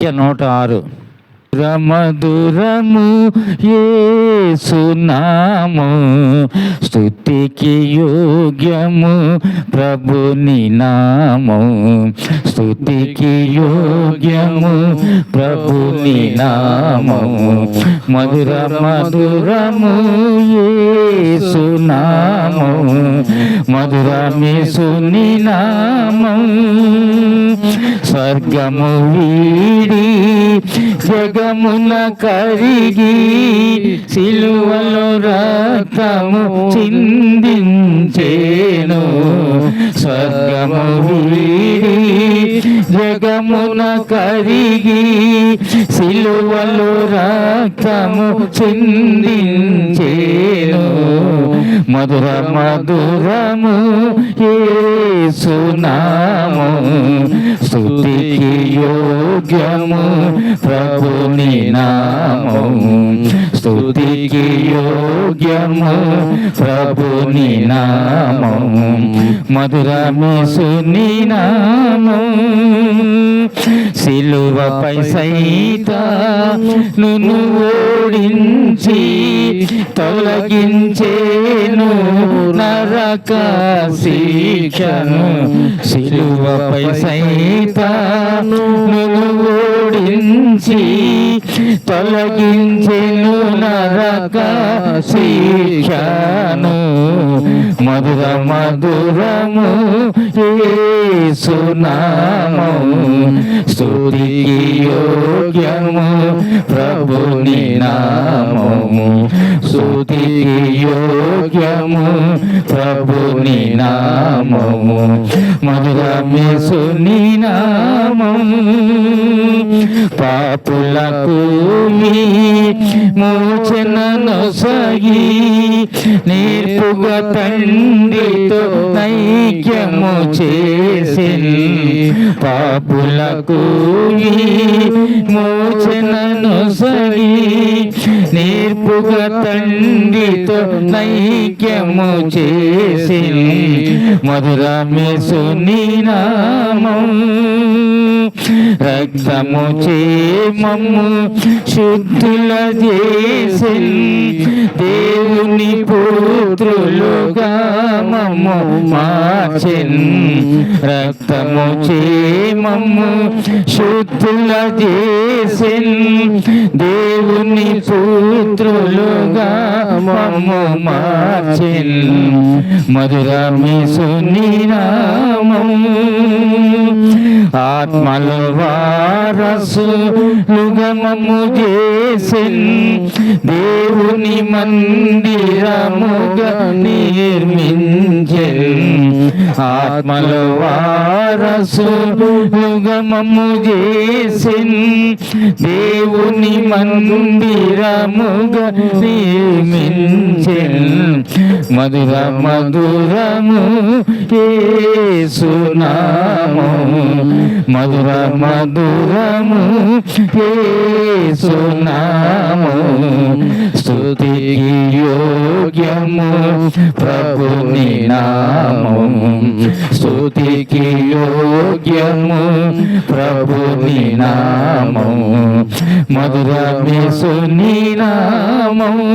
106 మధురము యేసునామము స్తుతికి యోగ్యము ప్రభుని నామము స్తుతికి యోగ్యము ప్రభుని నామము మధురము యేసునామము మధురమేసుని నామము స్వర్గము వీడి జగమున కరిగి సిలువలో రక్తము చిందించేను స్వర్గము వీడి జగమున కరిగి సిలువలో రక్తము చిందించేను మధురము యేసునామము స్తుతికి యోగ్యము ప్రభుని నామము స్తుతికి యోగ్యము ప్రభుని నామము మధురమేసుని నామము సిలువపై సైతానును ఓడించి తొలగించేను నరక శిక్షను సిలువపై సైతానును ఓడించి తొలగించెను నరక శిక్షను మధురము యేసునామము స్తుతికి యోగ్యము ప్రభుని నామము స్తుతికి యోగ్యము ప్రభుని నామము మధురమేసుని నామము పాపులకు మోచనను సగి నేర్పుగా తండ్రితో ఐక్యము చేసిన్ పాపులకు మోచనను సగి నేర్పుగా తండ్రితో ఐక్యము చేసిన్ మధురమేసుని నామము రక్తము చేమము శుద్ధుల చేసిన్ దేవుని పుత్రులుగా మమ్ము మార్చెన్ రక్తము చేమము శుద్ధుల చేసిన్ దేవుని పుత్రులుగా మమ్ము మార్చెన్ మధురమేసుని నామము ఆత్మలో వారసులుగా మమ్ము చేసిన్ దేవుని మందిరముగా నిర్మించెన్ ఆత్మలో వారసులుగా మమ్ము చేసిన్ దేవుని మందిరముగా నిర్మించెన్ మధురము యేసునామము మధురము యేసునామము స్తుతికి యోగ్యము ప్రభుని నామము స్తుతికి యోగ్యము ప్రభుని నామము మధురమేసుని నామము